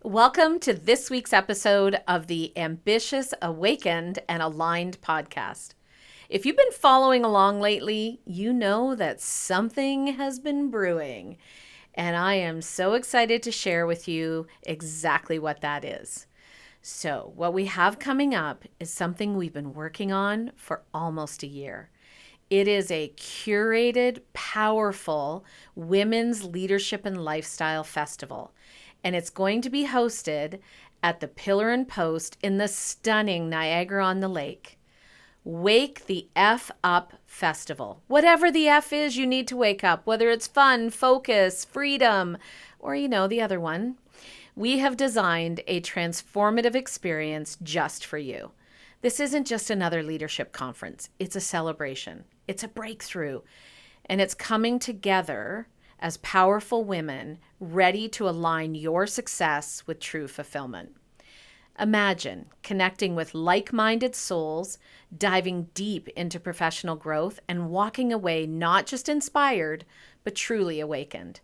Welcome to this week's episode of the Ambitious, Awakened, and Aligned podcast. If you've been following along lately, you know that something has been brewing, and I am so excited to share with you exactly what that is. So, what we have coming up is something we've been working on for almost a year. It is a curated, powerful women's leadership and lifestyle festival, and it's going to be hosted at the Pillar and Post in the stunning Niagara on the Lake. Wake the F Up Festival. Whatever the F is, you need to wake up, whether it's fun, focus, freedom, or the other one. We have designed a transformative experience just for you. This isn't just another leadership conference, it's a celebration, it's a breakthrough, and it's coming together as powerful women ready to align your success with true fulfillment. Imagine connecting with like-minded souls, diving deep into professional growth, and walking away not just inspired, but truly awakened.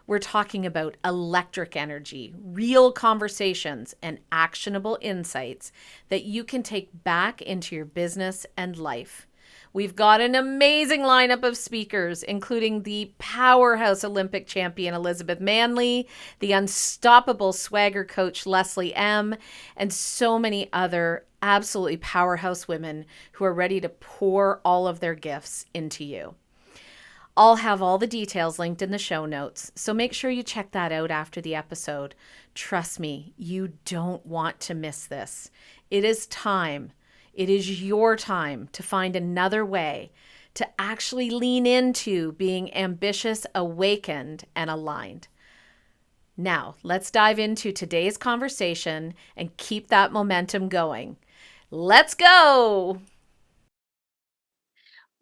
We're talking about electric energy, real conversations, and actionable insights that you can take back into your business and life. We've got an amazing lineup of speakers, including the powerhouse Olympic champion Elizabeth Manley, the unstoppable swagger coach Leslie M., and so many other absolutely powerhouse women who are ready to pour all of their gifts into you. I'll have all the details linked in the show notes, so make sure you check that out after the episode. Trust me, you don't want to miss this. It is time. It is your time to find another way to actually lean into being ambitious, awakened, and aligned. Now, let's dive into today's conversation and keep that momentum going. Let's go!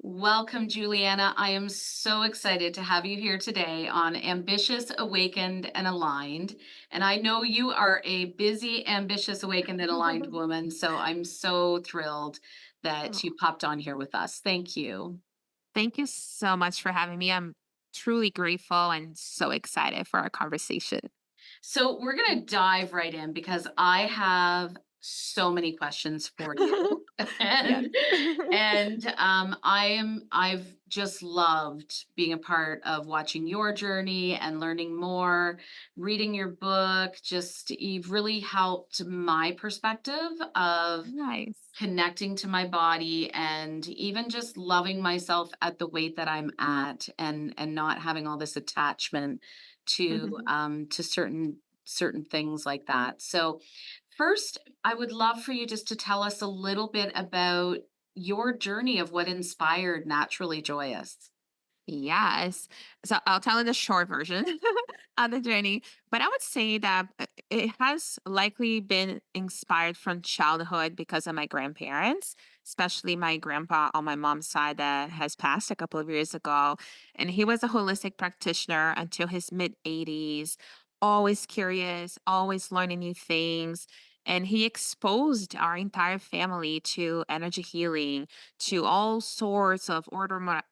Welcome, Juliana. I am so excited to have you here today on Ambitious, Awakened, and Aligned. And I know you are a busy, ambitious, awakened, and aligned woman. So I'm so thrilled that Oh, you popped on here with us. Thank you. thank you so much for having me. I'm truly grateful and so excited for our conversation. So we're going to dive right in because I have so many questions for you. Yes. and I've just loved being a part of watching your journey and learning more, reading your book. Just you've really helped my perspective of Nice. connecting to my body and even just loving myself at the weight that I'm at and not having all this attachment to certain things like that. So first, I would love for you just to tell us a little bit about your journey of what inspired Naturally Joyous. Yes. So I'll tell you the short version of the journey, but I would say that it has likely been inspired from childhood because of my grandparents, especially my grandpa on my mom's side that has passed a couple of years ago. And he was a holistic practitioner until his mid 80s, always curious, always learning new things. And he exposed our entire family to energy healing, to all sorts of orthomolecular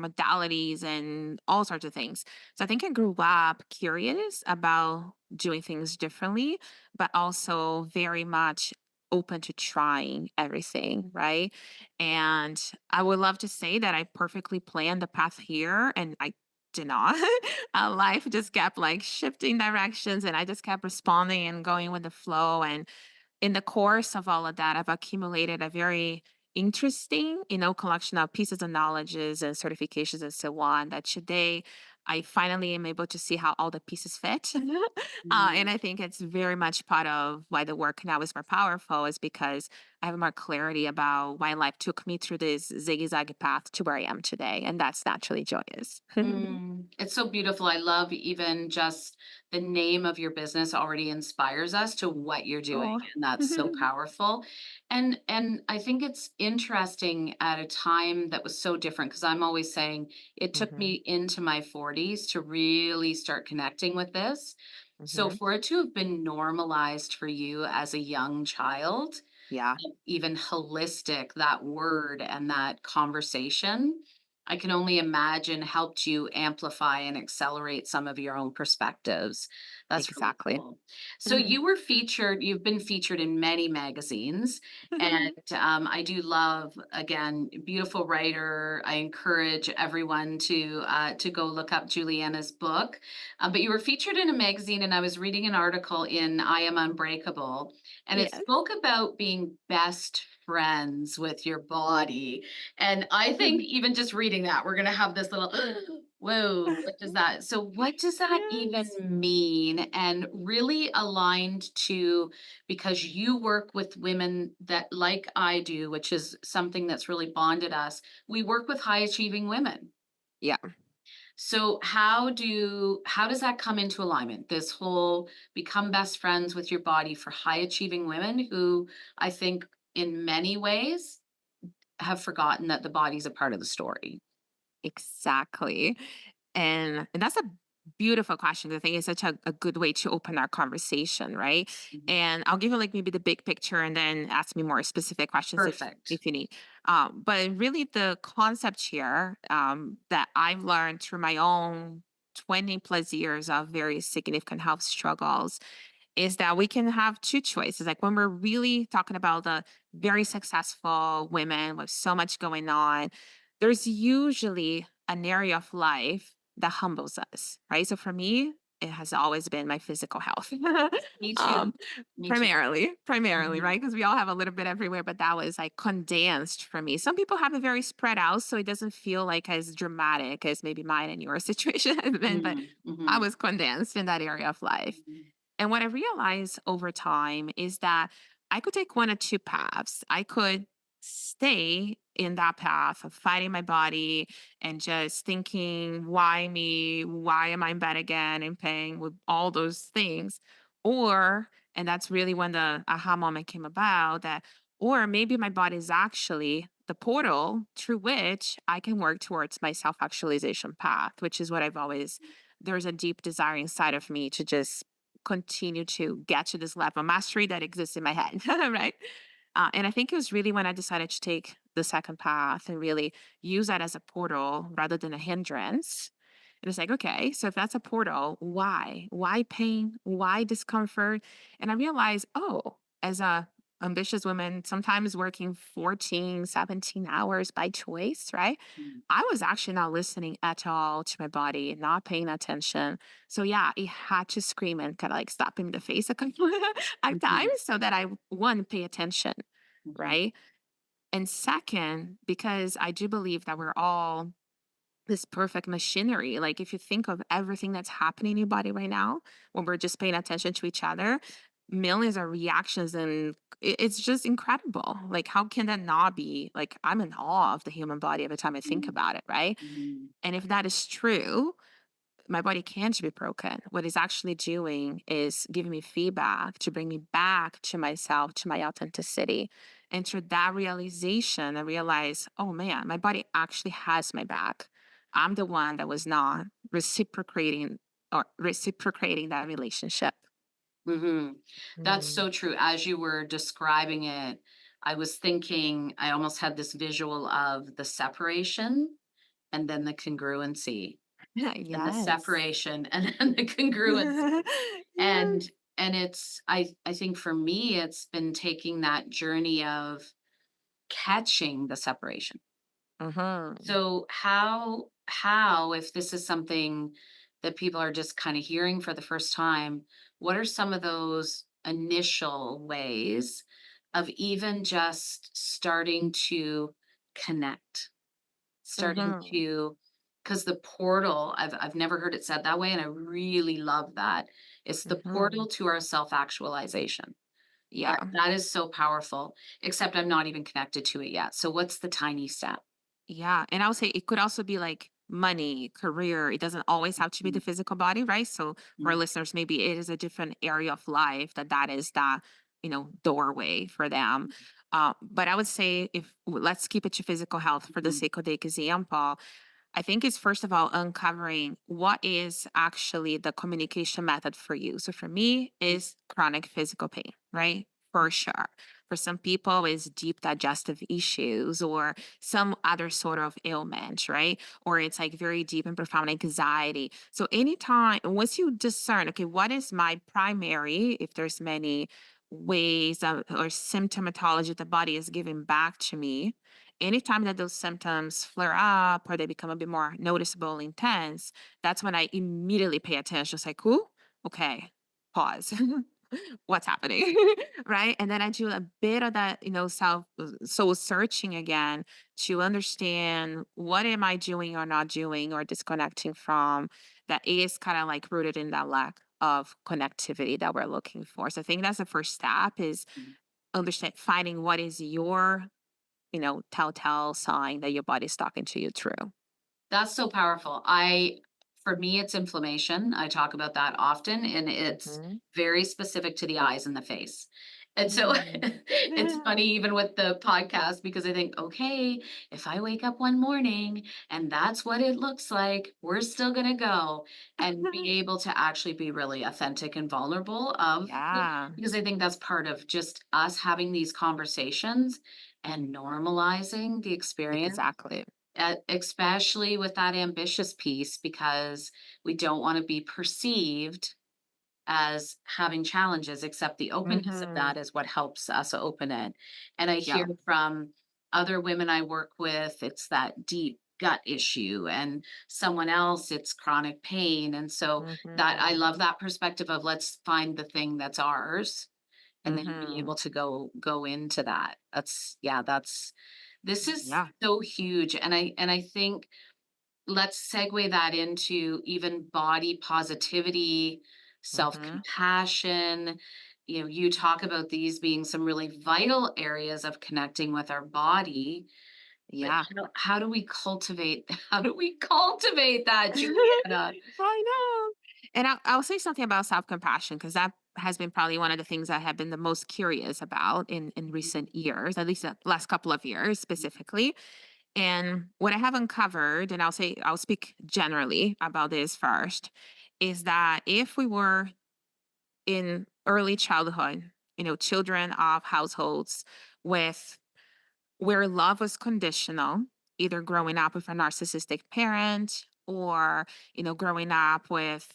modalities and all sorts of things. So I think I grew up curious about doing things differently, but also very much open to trying everything, right? And I would love to say that I perfectly planned the path here and I did not. Life just kept like shifting directions and I just kept responding and going with the flow. And in the course of all of that, I've accumulated a very interesting, collection of pieces of knowledges and certifications and so on that today I finally am able to see how all the pieces fit. And I think it's very much part of why the work now is more powerful is because I have more clarity about why life took me through this zigzag path to where I am today. And that's naturally joyous. It's so beautiful. I love even just the name of your business already inspires us to what you're doing, Oh. and that's so powerful. And I think it's interesting at a time that was so different because I'm always saying it took Hmm. me into my 40s to really start connecting with this. So Hmm. for it to have been normalized for you as a young child, Yeah. even holistic, that word and that conversation, I can only imagine helped you amplify and accelerate some of your own perspectives. That's really Exactly. cool. So you've been featured in many magazines, and I do love, again, beautiful writer. I encourage everyone to go look up Juliana's book. But you were featured in a magazine, and I was reading an article in I Am Unbreakable, and it Yes. spoke about being best friends with your body. And I think even just reading that, we're gonna have this little whoa, what does that so what does that even Yes. mean? And really aligned to because you work with women that like I do, which is something that's really bonded us. We work with high achieving women. Yeah. So how does that come into alignment? This whole become best friends with your body for high achieving women who I think in many ways have forgotten that the body's a part of the story. Exactly. And that's a beautiful question. I think it's such a good way to open our conversation, right? Mhm. And I'll give you like maybe the big picture and then ask me more specific questions Perfect. if you need. But really the concept here that I've learned through my own 20 plus years of very significant health struggles is that we can have two choices. Like when we're really talking about the very successful women with so much going on, there's usually an area of life that humbles us, right? So for me, it has always been my physical health. Me too. um, Me too. primarily, Mhm. right? Because we all have a little bit everywhere, but that was like condensed for me. Some people have it very spread out, so it doesn't feel like as dramatic as maybe mine and your situation has been, but Mhm. I Mhm. was condensed in that area of life. Mhm. And what I realized over time is that I could take one of two paths. I could stay in that path of fighting my body and just thinking, why me? Why am I in bed again in pain with all those things? Or, and that's really when the aha moment came about that, or maybe my body is actually the portal through which I can work towards my self actualization path, which is what I've always, there's a deep desire inside of me to just continue to get to this level of mastery that exists in my head, right? And I think it was really when I decided to take the second path and really use that as a portal rather than a hindrance. It was like, okay, so if that's a portal, why? Why pain? Why discomfort? And I realized, oh, as a ambitious woman, sometimes working 14, 17 hours by choice, right? Mhm. I was actually not listening at all to my body, not paying attention. So yeah, it had to scream and kind of like slap him in the face a couple of Mhm. times so that I one pay attention, Mhm. right? And second, because I do believe that we're all this perfect machinery. Like if you think of everything that's happening in your body right now, when we're just paying attention to each other, millions of reactions and it's just incredible. Like how can that not be like I'm in awe of the human body every time I think Mhm. about it, right? Mhm. And if that is true, my body can't be broken. What it's actually doing is giving me feedback to bring me back to myself, to my authenticity. And through that realization, I realized, oh man, my body actually has my back. I'm the one that was not reciprocating that relationship. Mhm. That's Mm. so true. As you were describing it, I was thinking I almost had this visual of the separation and then the congruency, and the Yes. separation and then the congruency. Yes. And I think for me, it's been taking that journey of catching the separation. Hmm. So how if this is something that people are just kind of hearing for the first time, what are some of those initial ways of even just starting to connect? Starting Hmm. to because the portal, I've never heard it said that way, and I really love that. It's the portal Hmm. to our self-actualization. That Yeah. that is so powerful, except I'm not even connected to it yet. So what's the tiny step? Yeah, and I would say it could also be like money, career. It doesn't always have to be the Mhm, physical body, right? So for our mhm, listeners, maybe it is a different area of life that is the doorway for them. But I would say if let's keep it to physical health for the mhm, sake of the example. I think it's first of all uncovering what is actually the communication method for you. So for me mhm, is chronic physical pain, right? for sure. For some people, it's deep digestive issues or some other sort of ailment, right? Or it's like very deep and profound anxiety. So anytime, once you discern, okay, what is my primary, if there's many ways or symptomatology the body is giving back to me, anytime that those symptoms flare up or they become a bit more noticeable, intense, that's when I immediately pay attention. It's like, ooh, okay, pause. What's happening? Right? And then I do a bit of that, self soul searching again to understand what am I doing or not doing or disconnecting from that is kind of like rooted in that lack of connectivity that we're looking for. So I think that's the first step is Mhm. understand finding what is your, telltale sign that your body's talking to you through. That's so powerful. For me, it's inflammation. I talk about that often, and it's Mhm. very specific to the eyes and the face. And so Mm. it's funny, even with the podcast, because I think, okay, if I wake up one morning and that's what it looks like, we're still going to go and be able to actually be really authentic and vulnerable Yeah, because I think that's part of just us having these conversations and normalizing the experience exactly. especially with that ambitious piece, because we don't want to be perceived as having challenges, except the openness of Hmm. that is what helps us open it. And I Yeah. hear from other women I work with, it's that deep gut issue, and someone else, it's chronic pain. And so that I Hmm. love that perspective of let's find the thing that's ours and then be Hmm. able to go into that. That's yeah, that's this is Yeah. so huge. And I think let's segue that into even body positivity, Mhm. self-compassion. You talk about these being some really vital areas of connecting with our body, but Yeah. how do we cultivate how do we cultivate that, Juliana? I know. And I'll say something about self-compassion because that has been probably one of the things I have been the most curious about in recent years, at least the last couple of years specifically. And what I have uncovered, and I'll speak generally about this first, is that if we were in early childhood, children of households with where love was conditional, either growing up with a narcissistic parent or, growing up with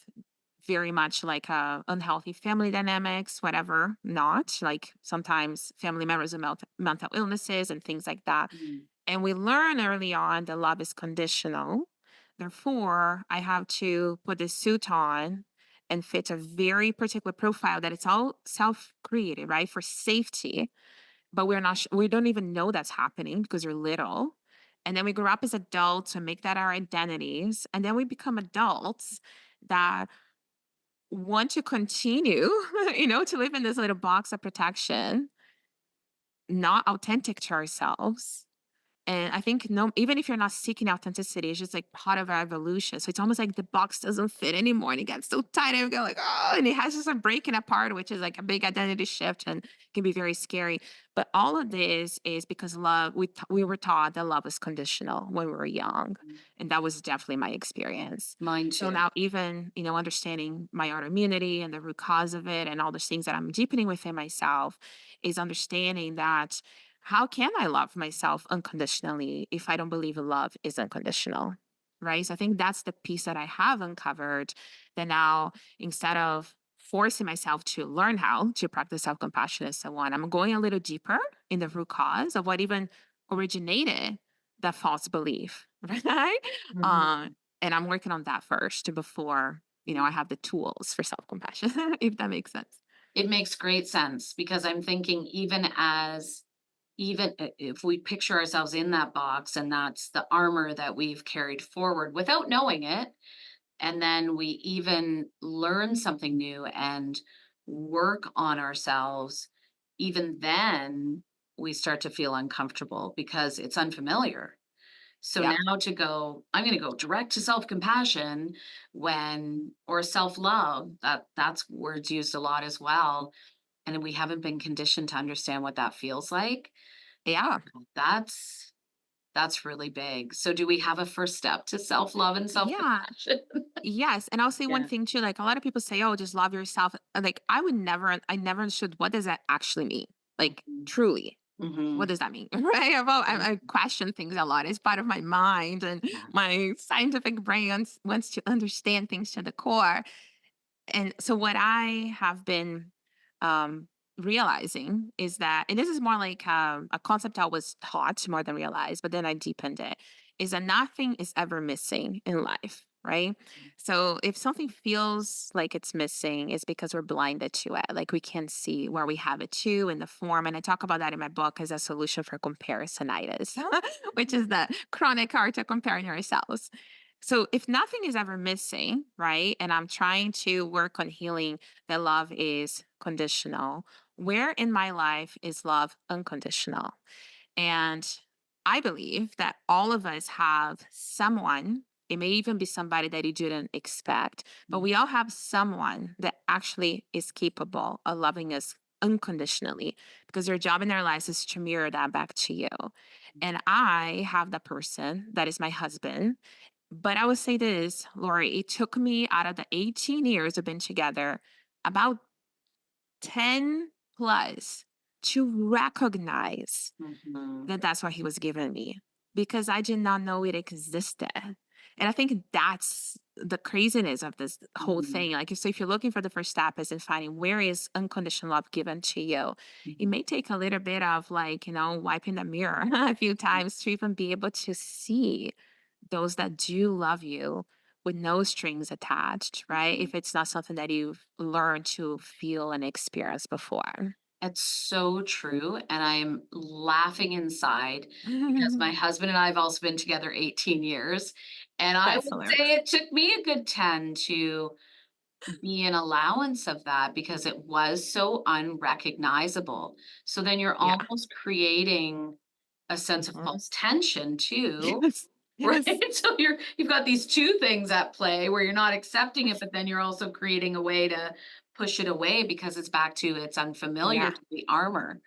very much like unhealthy family dynamics, whatever, not like sometimes family members with mental illnesses and things like that. Mm, And we learn early on that love is conditional. Therefore, I have to put this suit on and fit a very particular profile that it's all self created, right? For safety, but we're not we don't even know that's happening because we're little. And then we grow up as adults and make that our identities, and then we become adults that want to continue to live in this little box of protection, not authentic to ourselves. And I think no, even if you're not seeking authenticity, it's just like part of our evolution. So it's almost like the box doesn't fit anymore and it gets so tight and we go like, oh, and it has just a breaking apart, which is like a big identity shift and can be very scary. But all of this is because love, we were taught that love is conditional when we were young. mm. And that was definitely my experience. Mine So too. now even, understanding my autoimmunity and the root cause of it and all those things that I'm deepening within myself is understanding that how can I love myself unconditionally if I don't believe love is unconditional? Right. So I think that's the piece that I have uncovered that now instead of forcing myself to learn how to practice self compassion and so on, I'm going a little deeper in the root cause of what even originated that false belief. Right. Uh, Mhm. and I'm working on that first before, I have the tools for self compassion, if that makes sense. It makes great sense because I'm thinking if we picture ourselves in that box and that's the armor that we've carried forward without knowing it, and then we even learn something new and work on ourselves, even then we start to feel uncomfortable because it's unfamiliar. So Yeah. now I'm going to go direct to self-compassion or self-love, that's words used a lot as well. And we haven't been conditioned to understand what that feels like. Yeah. That's That's really big. So do we have a first step to self-love and Yeah. self-compassion? Yes. And I'll say one Yeah. thing too, like a lot of people say, oh, just love yourself. Like I never understood what does that actually mean? Like Mhm. truly. What Mhm. does that mean? Right? I Mhm. question things a lot. It's part of my mind and Yeah. my scientific brain wants to understand things to the core. And so what I have been um, realizing is that, and this is more like a concept I was taught more than realized, but then I deepened it, is that nothing is ever missing in life. Right. So if something feels like it's missing, it's because we're blinded to it. Like we can't see where we have it too in the form. And I talk about that in my book as a solution for comparisonitis, which is the chronic art of comparing ourselves. So if nothing is ever missing, right, and I'm trying to work on healing that love is conditional, where in my life is love unconditional? And I believe that all of us have someone, it may even be somebody that you didn't expect, but we all have someone that actually is capable of loving us unconditionally because their job in their lives is to mirror that back to you. And I have that person that is my husband, but I would say this, Lori, it took me out of the 18 years we've been together, about 10 plus to recognize Mhm. that that's what he was giving me because I did not know it existed. And I think that's the craziness of this whole Mhm. thing. Like, so if you're looking for the first step is in finding where is unconditional love given to you, it Mhm. may take a little bit of like, wiping the mirror a few times to even be able to see those that do love you with no strings attached, right? Mhm. If it's not something that you've learned to feel and experience before. It's so true, and I'm laughing inside because my husband and I have also been together 18 years, and I That's would say hilarious. it took me a good 10 to be an allowance of that because it was so unrecognizable. So then you're Yeah. almost creating a sense of Mhm. false tension too, Yes. right? Yes. So you've got these 2 things at play where you're not accepting it, but then you're also creating a way to push it away because it's back to it's unfamiliar Yeah, to the armor.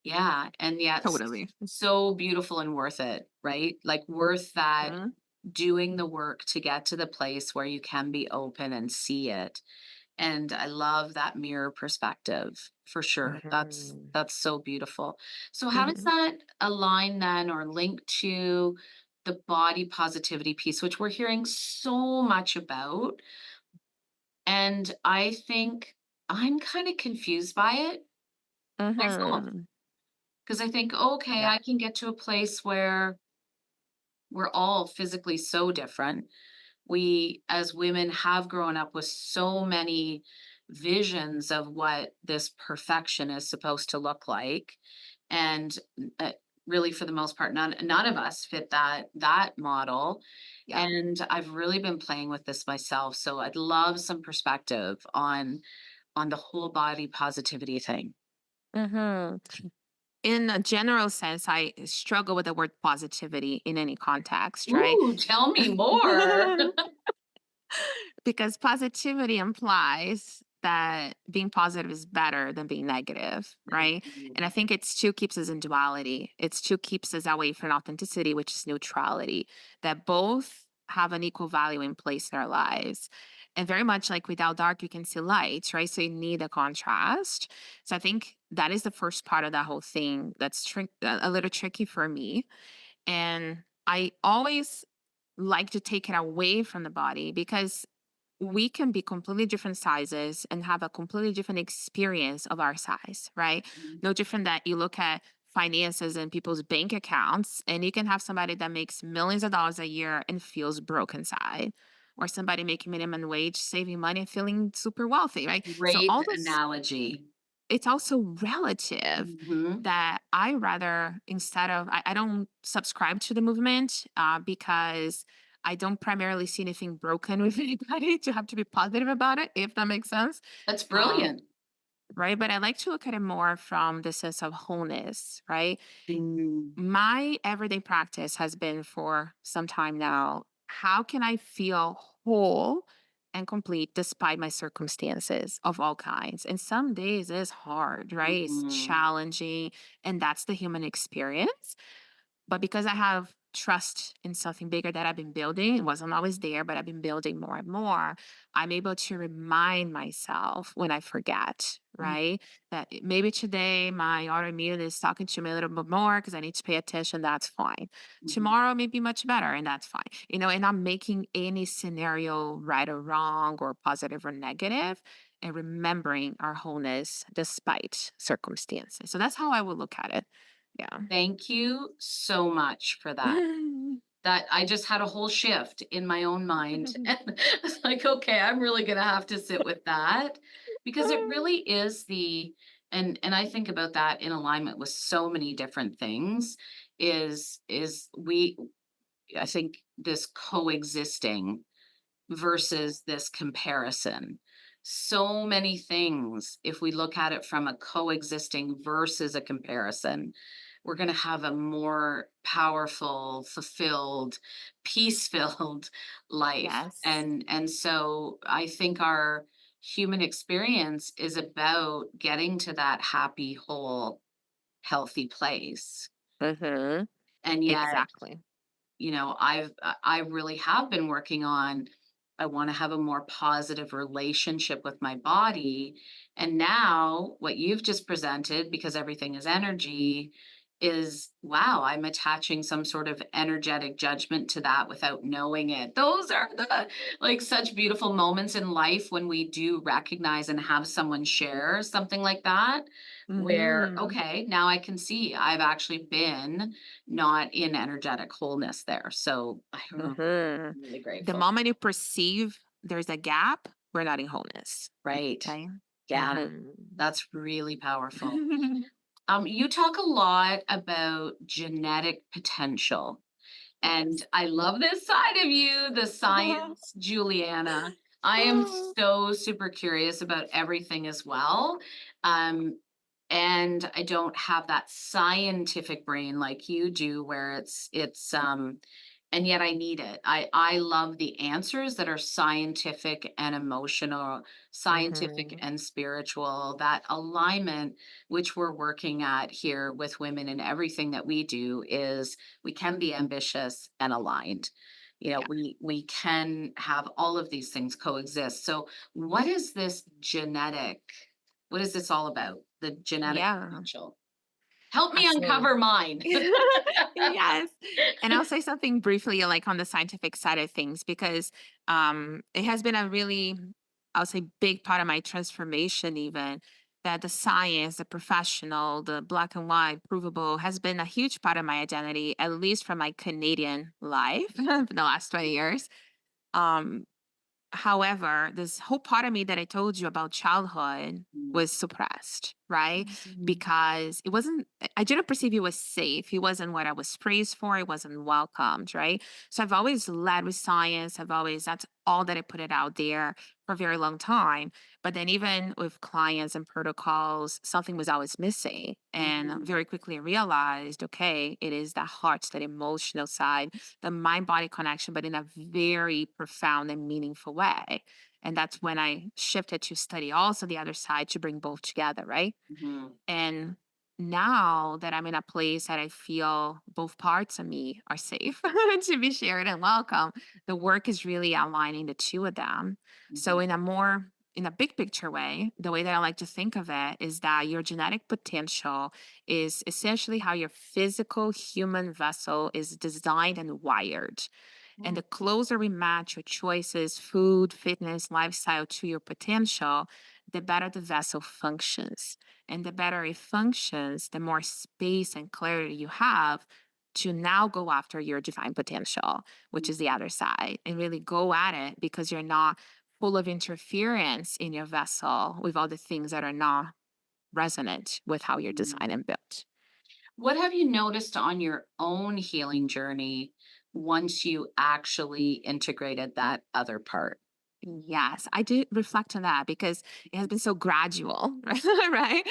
Yeah, and yet totally. so beautiful and worth it, right? Like worth that Mhm, doing the work to get to the place where you can be open and see it. And I love that mirror perspective for sure. mhm, That's so beautiful. So how does mhm, that align then or link to the body positivity piece, which we're hearing so much about? And I think I'm kind of confused by it myself mhm. because I think, okay, Yeah, I can get to a place where we're all physically so different. We, as women, have grown up with so many visions of what this perfection is supposed to look like. And really, for the most part, none of us fit that model. yeah. And I've really been playing with this myself. So I'd love some perspective on the whole body positivity thing. Mhm. In a general sense, I struggle with the word positivity in any context, right? Ooh, tell me more. Because positivity implies that being positive is better than being negative, right? And I think it's two keeps us in duality. It's two keeps us away from authenticity, which is neutrality, that both have an equal value in place in our lives. And very much like without dark, you can see light, right? So you need a contrast. So I think that is the first part of that whole thing that's a little tricky for me. And I always like to take it away from the body because we can be completely different sizes and have a completely different experience of our size, right? No different that you look at finances and people's bank accounts, and you can have somebody that makes millions of dollars a year and feels broke inside, or somebody making minimum wage, saving money and feeling super wealthy, right? So Great all those, analogy. it's also relative Mhm. that I rather instead of I don't subscribe to the movement because I don't primarily see anything broken with anybody to have to be positive about it, if that makes sense. That's Um, brilliant. right. But I like to look at it more from the sense of wholeness, right? Mm. My everyday practice has been for some time now. How can I feel whole and complete despite my circumstances of all kinds? And some days is hard, right? It's Mhm. challenging, and that's the human experience. But because I have trust in something bigger that I've been building, it wasn't always there, but I've been building more and more. I'm able to remind myself when I forget, Mm, right? That maybe today my autoimmune is talking to me a little bit more because I need to pay attention. That's fine. mhm. Tomorrow may be much better, and that's fine. And I'm making any scenario right or wrong or positive or negative and remembering our wholeness despite circumstances. So that's how I would look at it. Yeah. Thank you so much for that. That I just had a whole shift in my own mind. And it's like, okay, I'm really gonna have to sit with that because it really is and I think about that in alignment with so many different things is we I think this coexisting versus this comparison. So many things, if we look at it from a coexisting versus a comparison, we're going to have a more powerful, fulfilled, peace-filled life. Yes. And so I think our human experience is about getting to that happy, whole, healthy place. Mhm. And yet Exactly. I really have been working on I wanna have a more positive relationship with my body, and now what you've just presented, because everything is energy, is, wow, I'm attaching some sort of energetic judgment to that without knowing it. Those are the like, such beautiful moments in life when we do recognize and have someone share something like that, where, Mhm. okay, now I can see I've actually been not in energetic wholeness there. So I don't know, Mhm. I'm really The grateful. moment you perceive there's a gap, we're not in wholeness. Right. Okay. Yeah, Mhm. that's really powerful. You talk a lot about genetic potential, and Yes. I love this side of you, the science Juliana. I am so super curious about everything as well. Um, and I don't have that scientific brain like you do, where and yet I need it. I love the answers that are scientific and emotional, scientific Mhm. and spiritual, that alignment which we're working at here with women and everything that we do is we can be ambitious and aligned. Yeah. We can have all of these things coexist. So what is this genetic? What is this all about? The genetic Yeah. potential. Help me Absolutely. uncover mine. Yes. And I'll say something briefly like on the scientific side of things because it has been a really, I'll say, big part of my transformation, even that the science, the professional, the black and white, provable has been a huge part of my identity, at least from my Canadian life for the last 20 years. Um, However, this whole part of me that I told you about childhood Mm, was suppressed, right? mhm, Because I didn't perceive it was safe. It wasn't what I was praised for. It wasn't welcomed, right? So I've always led with science. That's all that I put it out there for a very long time. But then even with clients and protocols, something was always missing. And mhm, very quickly I realized, okay, it is that heart, that emotional side, the mind body connection, but in a very profound and meaningful way. And that's when I shifted to study also the other side to bring both together, right? mhm, And now that I'm in a place that I feel both parts of me are safe to be shared and welcome, the work is really aligning the two of them. So mhm, in a big picture way, the way that I like to think of it is that your genetic potential is essentially how your physical human vessel is designed and wired. And mm, the closer we match your choices, food, fitness, lifestyle to your potential, the better the vessel functions. And the better it functions, the more space and clarity you have to now go after your divine potential, which mm, is the other side, and really go at it because you're not full of interference in your vessel with all the things that are not resonant with how you're mm. designed and built. What have you noticed on your own healing journey once you actually integrated that other part? Yes, I do reflect on that because it has been so gradual, right?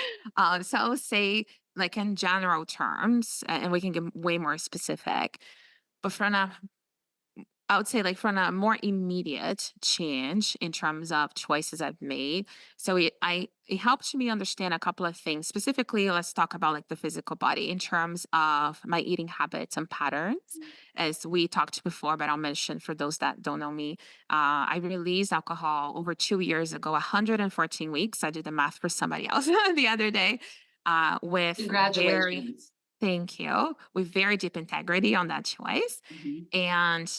So I would say, like in general terms, and we can get way more specific, but from I would say like from a more immediate change in terms of choices I've made. So it helped me understand a couple of things. Specifically, let's talk about like the physical body in terms of my eating habits and patterns. As we talked before, but I'll mention for those that don't know me, I released alcohol over 2 years ago, 114 weeks. I did the math for somebody else the other day. With very Congratulations. Thank you, with very deep integrity on that choice. Mhm. And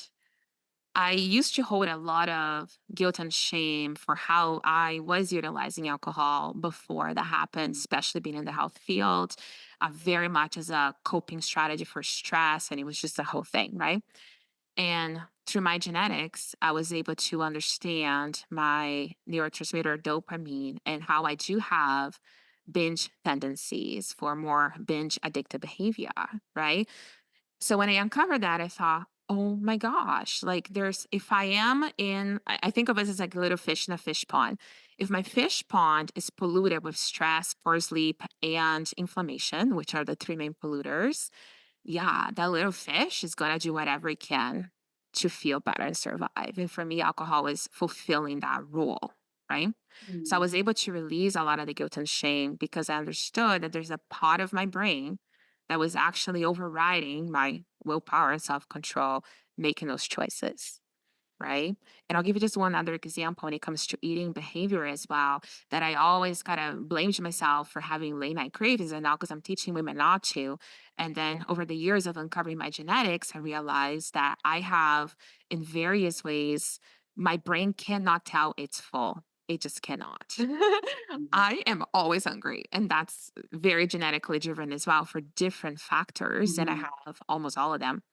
I used to hold a lot of guilt and shame for how I was utilizing alcohol before that happened, especially being in the health field, very much as a coping strategy for stress. And it was just a whole thing, right? And through my genetics, I was able to understand my neurotransmitter dopamine and how I do have binge tendencies for more binge addictive behavior, right? So when I uncovered that, I thought, oh my gosh, like if I am I think of it as like a little fish in a fish pond. If my fish pond is polluted with stress, poor sleep, and inflammation, which are the three main polluters, yeah, that little fish is going to do whatever it can to feel better and survive. And for me, alcohol is fulfilling that role, right? So I Mm. was able to release a lot of the guilt and shame because I understood that there's a part of my brain that was actually overriding my willpower and self control, making those choices. Right. And I'll give you just one other example when it comes to eating behavior as well, that I always kind of blamed myself for having late night cravings. And now, because I'm teaching women not to. And then over the years of uncovering my genetics, I realized that I have, in various ways, my brain cannot tell it's full. It just cannot. Mhm. I am always hungry. And that's very genetically driven as well for different factors. And I Mhm. have almost all of them.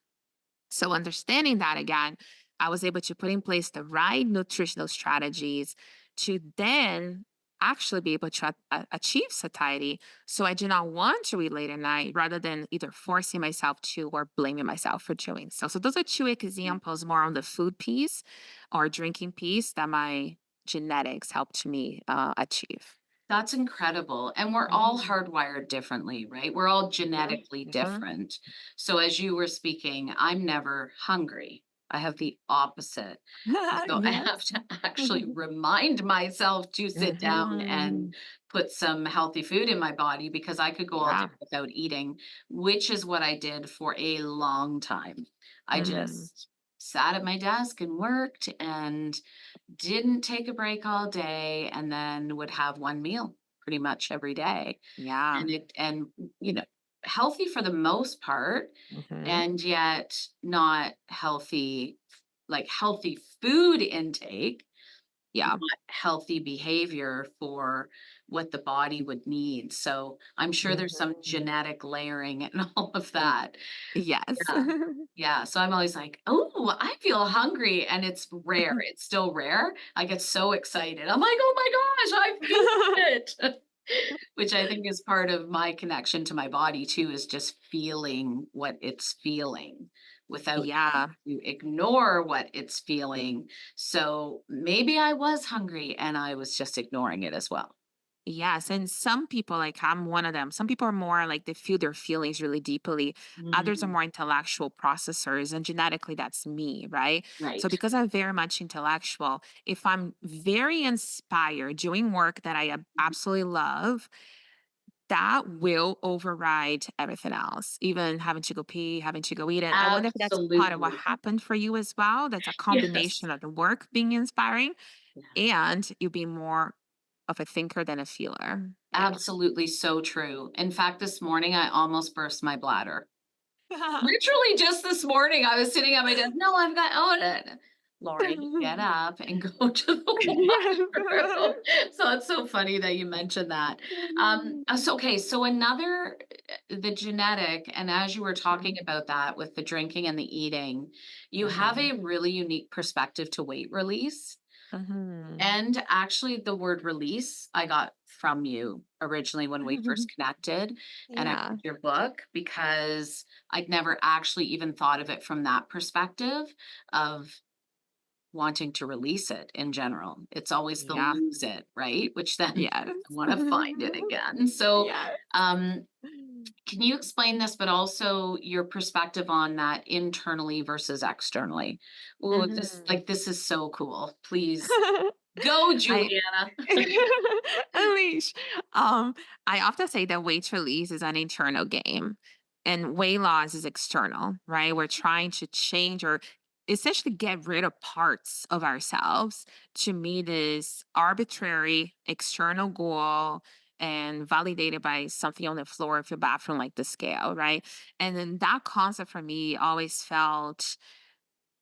So understanding that again, I was able to put in place the right nutritional strategies to then actually be able to achieve satiety. So I do not want to eat late at night rather than either forcing myself to or blaming myself for doing so. So those are two examples more on the food piece or drinking piece that my genetics helped me achieve. That's incredible. And we're all Mhm. hardwired differently, right? We're all Mhm. genetically Mhm. different. So as you were speaking, I'm never hungry. I have the opposite. So I have Yes. to actually remind myself to sit down and Mhm. put some healthy food in my body because I could go all day Yeah. without eating, which is what I did for a long time. I Mhm. just sat at my desk and worked and didn't take a break all day and then would have one meal pretty much every day. Yeah. And healthy for the most part, Mhm. and yet not healthy, like healthy food intake, Yeah. not healthy behavior for what the body would need. So I'm sure there's some Mhm. genetic layering and all of that. Yes. Yeah. Yeah, so I'm always like, "Oh, I feel hungry," and it's rare, it's still rare. I get so excited. I'm like, "Oh my gosh, I feel it." Which I think is part of my connection to my body too, is just feeling what it's feeling without Yeah. having to ignore what it's feeling. So maybe I was hungry and I was just ignoring it as well. Yes. And some people, like I'm one of them, some people are more like they feel their feelings really deeply. Others are Mm, more intellectual processors, and genetically, that's me, right? So, right. because I'm very much intellectual, if I'm very inspired doing work that I absolutely love, that will override everything else, even having to go pee, having to go eat it. I wonder if that's part of what Absolutely. happened for you as well. That's a Yes. combination of the work being inspiring Yeah. and you being more of a thinker than a feeler. Yeah. Absolutely so true. In fact, this morning I almost burst my bladder. Literally just this morning, I was sitting at my desk, "No, I've got Lori, get up and go to the washroom." So it's so funny that you mentioned that. So another the genetic, and as you were talking about that with the drinking and the eating, you have Mhm. a really unique perspective to weight release. Mhm. And actually, the word release I got from you originally when we first connected, and I Yeah. read your book because I'd never actually even thought of it from that perspective of wanting to release it in general. It's always the Yeah. lose it, right? Which then Yes. I want to find it again. So, Yes. um, Can you explain this, but also your perspective on that internally versus externally? Oh, Mhm. this is so cool. Please go, I Juliana. Unleash. I often say that weight release is an internal game and weight loss is external, right? We're trying to change or essentially get rid of parts of ourselves to meet this arbitrary external goal and validated by something on the floor of your bathroom, like the scale, right? And then that concept for me always felt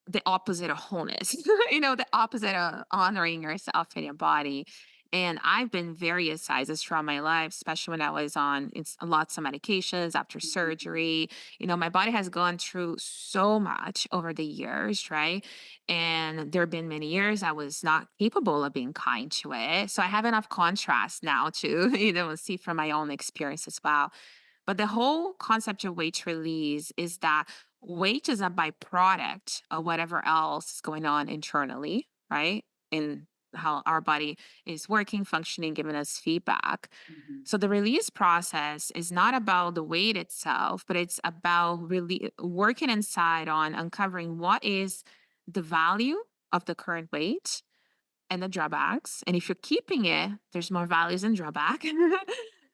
the opposite of wholeness, the opposite of honoring yourself and your body. And I've been various sizes throughout my life, especially when I was on lots of medications after surgery. My body has gone through so much over the years, right? And there have been many years I was not capable of being kind to it. So I have enough contrast now to, see from my own experience as well. But the whole concept of weight release is that weight is a byproduct of whatever else is going on internally, right? In how our body is working, functioning, giving us feedback. Mhm, So the release process is not about the weight itself, but it's about really working inside on uncovering what is the value of the current weight and the drawbacks. And if you're keeping it, there's more values and drawback.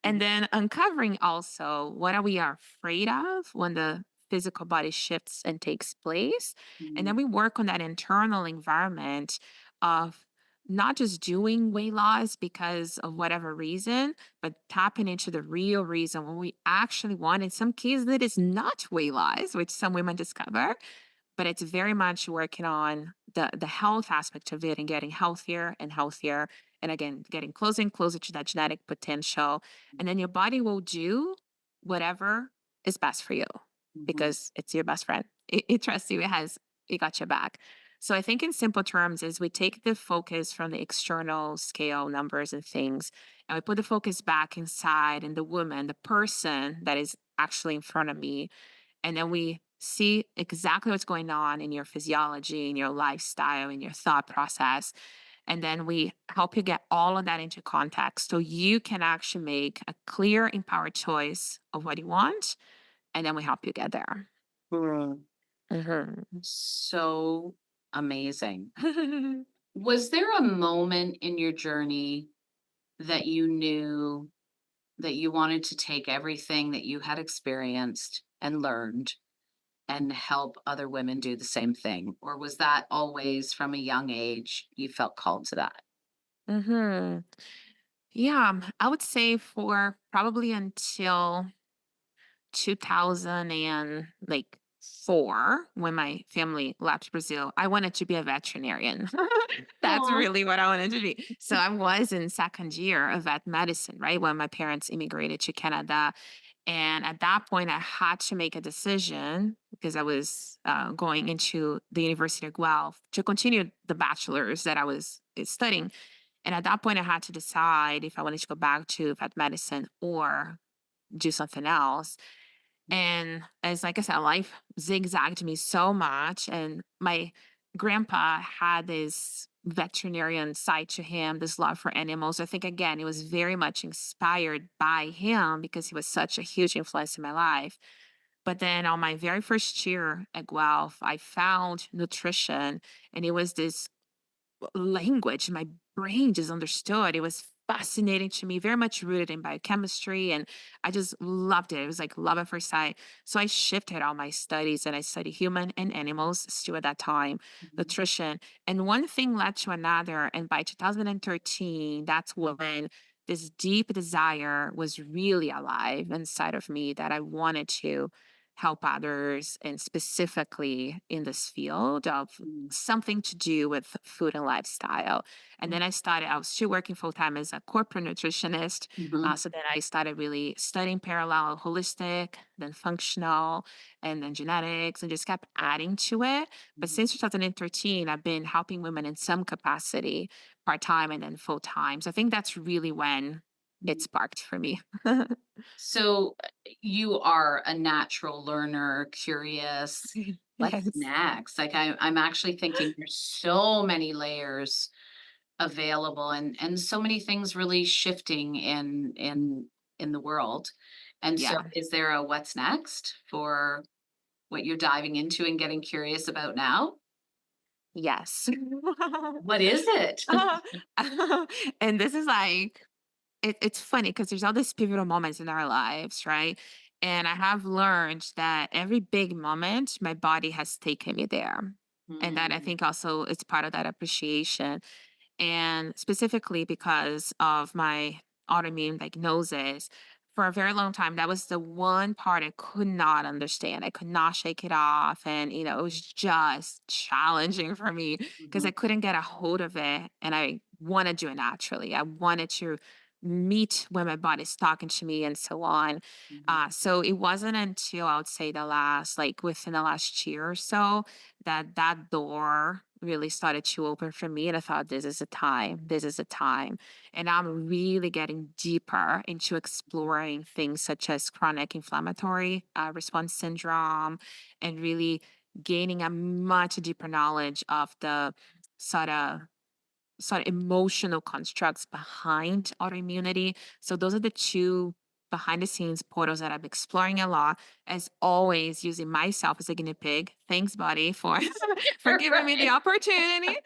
And mhm, then uncovering also what are we are afraid of when the physical body shifts and takes place. And mhm, then we work on that internal environment of not just doing weight loss because of whatever reason, but tapping into the real reason when we actually want. In some cases, it is not weight loss, which some women discover, but it's very much working on the health aspect of it and getting healthier and healthier, and again getting closer and closer to that genetic potential, and then your body will do whatever is best for you mhm, because it's your best friend. It trusts you. It got your back. So I think in simple terms is we take the focus from the external scale numbers and things, and we put the focus back inside in the woman, the person that is actually in front of me, and then we see exactly what's going on in your physiology, in your lifestyle, in your thought process. And then we help you get all of that into context so you can actually make a clear, empowered choice of what you want. And then we help you get there. mhm. Mhm. So amazing. Was there a moment in your journey that you knew that you wanted to take everything that you had experienced and learned and help other women do the same thing? Or was that always from a young age you felt called to that? Hmm. Yeah, I would say for probably until 2000 and like 4 when my family left Brazil, I wanted to be a veterinarian. That's Aw. really what I wanted to be. So I was in second year of vet medicine, right? When my parents immigrated to Canada. And at that point, I had to make a decision because I was going into the University of Guelph to continue the bachelor's that I was studying. And at that point, I had to decide if I wanted to go back to vet medicine or do something else. And as like I said, life zigzagged me so much. And my grandpa had this veterinarian side to him, this love for animals. I think again, it was very much inspired by him because he was such a huge influence in my life. But then on my very first year at Guelph, I found nutrition, and it was this language my brain just understood. It was fascinating to me, very much rooted in biochemistry. And I just loved it. It was like love at first sight. So I shifted all my studies and I studied human and animals still at that time, Mhm, nutrition. And one thing led to another. And by 2013, that's when this deep desire was really alive inside of me that I wanted to help others, and specifically in this field of mhm, something to do with food and lifestyle. And then I was still working full time as a corporate nutritionist. mhm, So then I started really studying parallel holistic, then functional, and then genetics, and just kept adding to it. But mhm, since 2013, I've been helping women in some capacity, part time and then full time. So I think that's really when it mhm. sparked for me. So you are a natural learner, curious. What's Yes. next? I'm actually thinking there's so many layers available and so many things really shifting in in the world. And so Yeah. is there a what's next for what you're diving into and getting curious about now? Yes. What is it? And this is like, it's funny because there's all these pivotal moments in our lives, right? And I have learned that every big moment, my body has taken me there. And that I Mm, think also it's part of that appreciation. And specifically because of my autoimmune diagnosis, for a very long time, that was the one part I could not understand. I could not shake it off. And, it was just challenging for me because mhm, I couldn't get a hold of it. And I wanted to do it naturally. I wanted to meet when my body's talking to me and so on. mhm, So it wasn't until I would say like within the last year or so, that door really started to open for me, and I thought, this is a time, this is a time. And I'm really getting deeper into exploring things such as chronic inflammatory response syndrome, and really gaining a much deeper knowledge of the sort of emotional constructs behind autoimmunity. So those are the two behind the scenes portals that I'm exploring a lot, as always using myself as a guinea pig. Thanks, buddy, for for giving me the right. opportunity.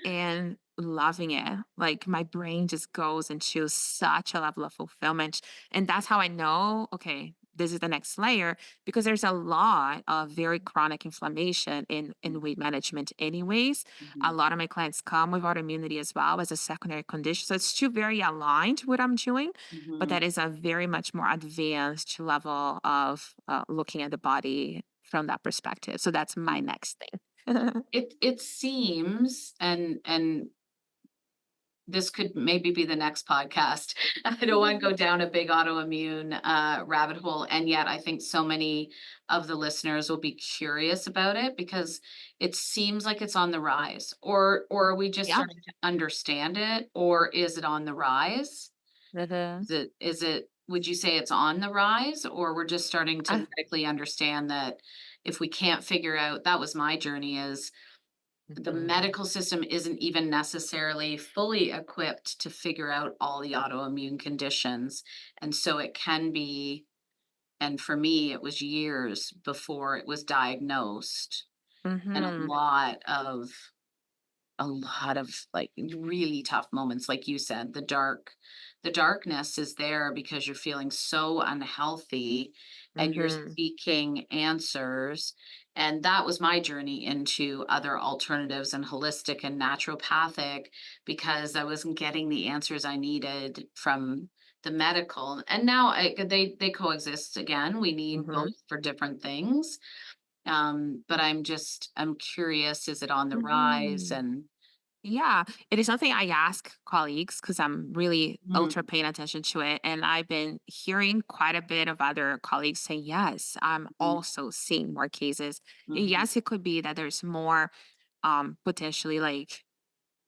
And loving it. Like my brain just goes into such a level of fulfillment. And that's how I know, okay, this is the next layer, because there's a lot of very chronic inflammation in weight management anyways. A Mhm, lot of my clients come with autoimmunity as well as a secondary condition. So it's two very aligned what I'm doing, but mhm, that is a very much more advanced level of looking at the body from that perspective. So that's my mhm. next thing. It seems, and this could maybe be the next podcast. I don't want to go down a big autoimmune rabbit hole, and yet I think so many of the listeners will be curious about it because it seems like it's on the rise. Or are we just Yeah. starting to understand it, or is it on the rise? Mhm. Is it would you say it's on the rise, or we're just starting to Uh, medically understand that if we can't figure out, that was my journey, is the mhm. medical system isn't even necessarily fully equipped to figure out all the autoimmune conditions. And so it can be, and for me, it was years before it was diagnosed, and Mhm. a lot of like really tough moments, like you said, the darkness is there because you're feeling so unhealthy and you're Mhm. seeking answers. And that was my journey into other alternatives and holistic and naturopathic, because I wasn't getting the answers I needed from the medical. And now they coexist again. We need both Mhm. for different things. But I'm curious, is it on the rise? Mhm. And Yeah, it is something I ask colleagues because I'm really ultra mm, paying attention to it. And I've been hearing quite a bit of other colleagues say, yes, I'm mhm, also seeing more cases. mhm, Yes, it could be that there's more potentially like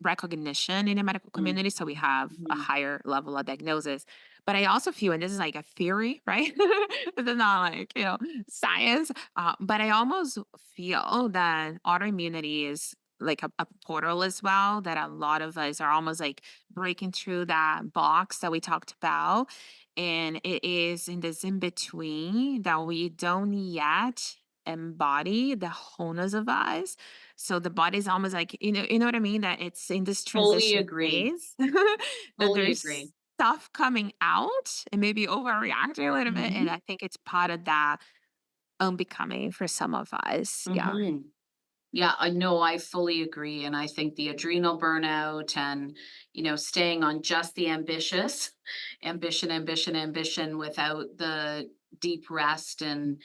recognition in the medical mm, community. So we have a mhm, higher level of diagnosis. But I also feel, and this is like a theory, right? This is not like, science. But I almost feel that autoimmunity is like a portal as well, that a lot of us are almost like breaking through that box that we talked about. And it is in this in between that we don't yet embody the wholeness of us. So the body's almost like, you know what I mean? That it's in this fully transition agree, phase that fully there's agree. stuff coming out and maybe overreacting a little bit. And Mhm, I think it's part of that unbecoming for some of us. Yeah. mhm. Yeah, I know, I fully agree, and I think the adrenal burnout and, staying on just the ambition without the deep rest and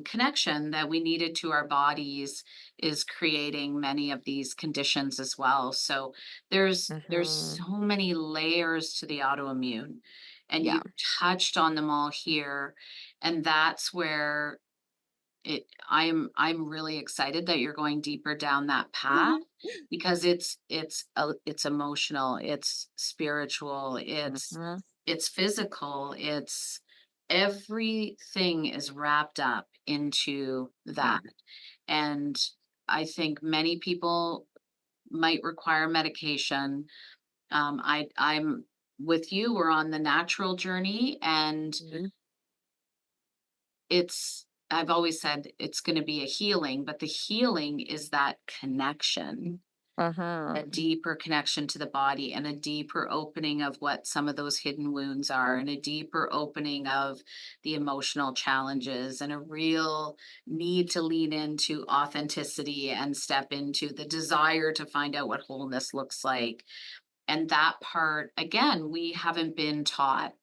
connection that we needed to our bodies is creating many of these conditions as well. So there's Hmm. so many layers to the autoimmune, and you Yeah. touched on them all here, and that's where I'm really excited that you're going deeper down that path, because it's emotional, it's spiritual, Mhm. it's physical, it's everything is wrapped up into Yeah. that. And I think many people might require medication. I'm with you. We're on the natural journey, and Mhm. I've always said it's going to be a healing, but the healing is that connection, Uh-huh. a deeper connection to the body, and a deeper opening of what some of those hidden wounds are, and a deeper opening of the emotional challenges, and a real need to lean into authenticity and step into the desire to find out what wholeness looks like. And that part, again, we haven't been taught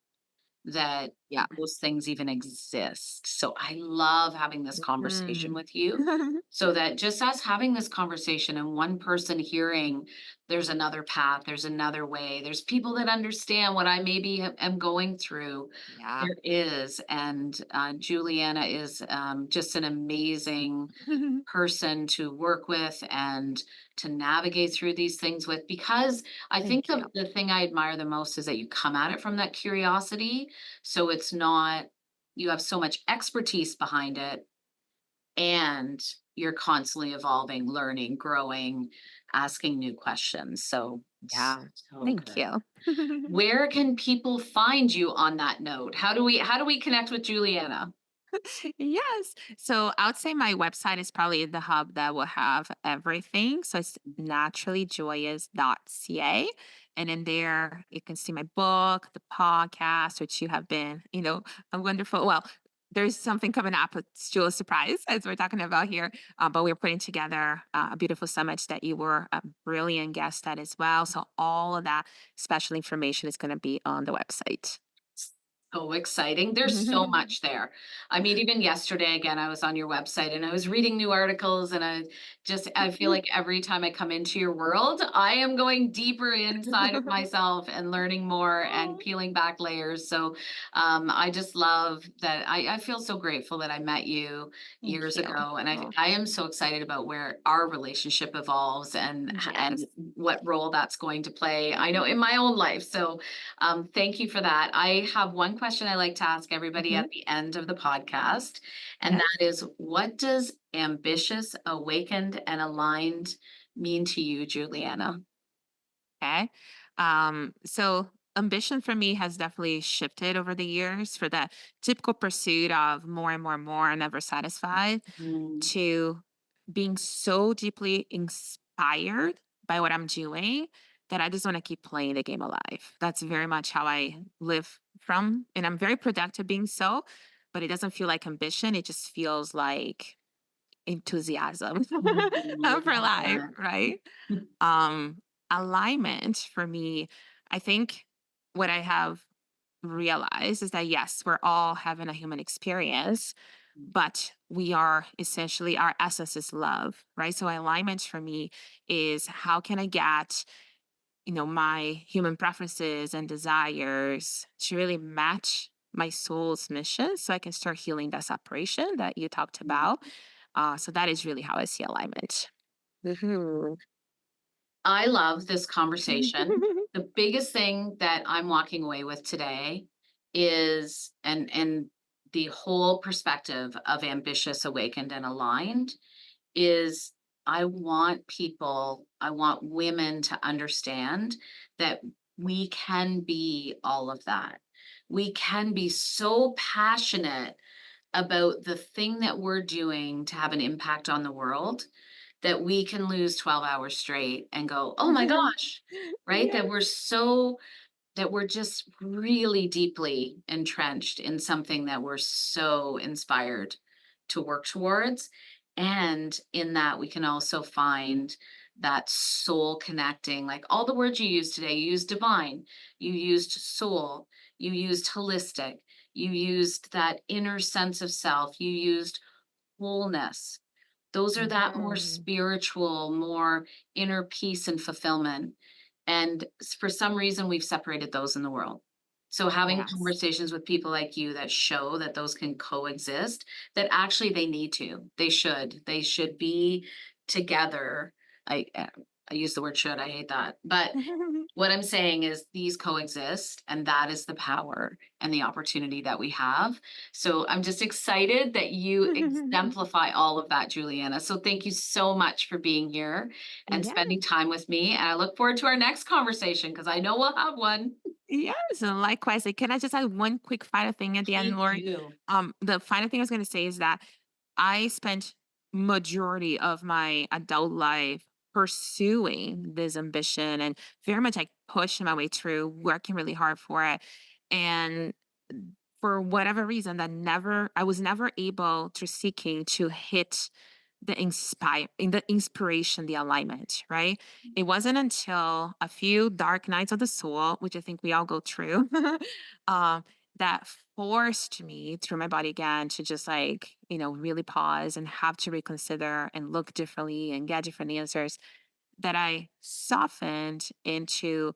that Yeah. those things even exist. So I love having this conversation Mhm. with you, so that just us having this conversation and one person hearing there's another path, there's another way, there's people that understand what I maybe am going through. Yeah. There is. And Juliana is just an amazing person to work with and to navigate through these things with, because I think Thank you. the thing I admire the most is that you come at it from that curiosity. So it's not, you have so much expertise behind it, and you're constantly evolving, learning, growing, asking new questions. So Yeah. so Thank good. you. Where can people find you on that note? How do we connect with Juliana? Yes. So I would say my website is probably the hub that will have everything. So it's naturallyjoyous.ca. And in there, you can see my book, the podcast, which you have been, a wonderful. Well, there's something coming up. It's still a surprise as we're talking about here. But we're putting together a beautiful summit that you were a brilliant guest at as well. So all of that special information is going to be on the website. So exciting. There's so much there. I mean, even yesterday, again, I was on your website and I was reading new articles, and I feel like every time I come into your world, I am going deeper inside of myself and learning more and Oh, peeling back layers. So I just love that. I feel so grateful that I met you thank years you. ago. And Oh, I am so excited about where our relationship evolves, and yes. what role that's going to play. I know in my own life. So thank you for that. I have one question I like to ask everybody Mhm. at the end of the podcast, and Yes. that is, what does ambitious, awakened, and aligned mean to you, Juliana? Okay. So ambition for me has definitely shifted over the years for the typical pursuit of more and more and more, never satisfied, Mm, to being so deeply inspired by what I'm doing that I just want to keep playing the game alive. That's very much how I live from. And I'm very productive being so, but it doesn't feel like ambition. It just feels like enthusiasm for love life, that. right? Um, Alignment for me, I think what I have realized is that yes, we're all having a human experience, but we are essentially our essence is love, right? So alignment for me is how can I get, my human preferences and desires to really match my soul's mission so I can start healing that separation that you talked about. So that is really how I see alignment. Woohoo. I love this conversation. The biggest thing that I'm walking away with today is, and the whole perspective of ambitious, awakened, and aligned is, I want women to understand that we can be all of that. We can be so passionate about the thing that we're doing to have an impact on the world, that we can lose 12 hours straight and go, oh my gosh, right? Yes. That we're just really deeply entrenched in something that we're so inspired to work towards. And in that, we can also find that soul connecting, like all the words you used today. You used divine, you used soul, you used holistic, you used that inner sense of self, you used wholeness. Those are that more Mhm. spiritual, more inner peace and fulfillment. And for some reason, we've separated those in the world. So having Yes. conversations with people like you that show that those can coexist, that actually they need to, they should be together. I use the word should, I hate that. But what I'm saying is these coexist, and that is the power and the opportunity that we have. So I'm just excited that you exemplify all of that, Juliana. So thank you so much for being here and Yeah. spending time with me. And I look forward to our next conversation, because I know we'll have one. Yes, and likewise. Like, can I just add one quick final thing at the end, Please Lori? do. The final thing I was going to say is that I spent majority of my adult life pursuing this ambition and very much like pushing my way through, working really hard for it. And for whatever reason that never I was never able to seeking to hit the inspiration, the alignment, right? It wasn't until a few dark nights of the soul, which I think we all go through, um, that forced me through my body again to just like, really pause and have to reconsider and look differently and get different answers, that I softened into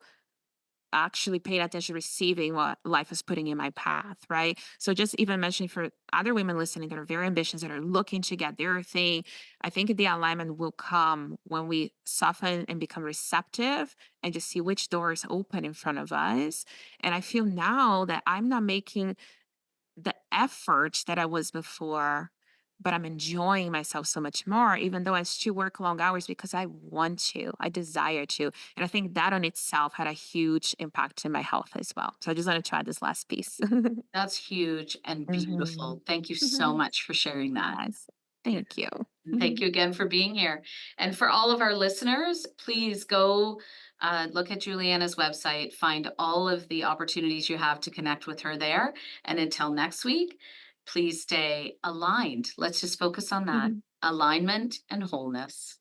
actually paying attention, receiving what life is putting in my path, right? So just even mentioning for other women listening that are very ambitious, that are looking to get their thing, I think the alignment will come when we soften and become receptive and just see which doors open in front of us. And I feel now that I'm not making the effort that I was before, but I'm enjoying myself so much more, even though I still work long hours because I want to, I desire to. And I think that on itself had a huge impact in my health as well. So I just wanted to add this last piece. That's huge and Mhm. beautiful. Thank you so much for sharing that. Yes. Thank you. And thank you again for being here. And for all of our listeners, please go look at Juliana's website, find all of the opportunities you have to connect with her there. And until next week, please stay aligned. Let's just focus on that alignment and wholeness.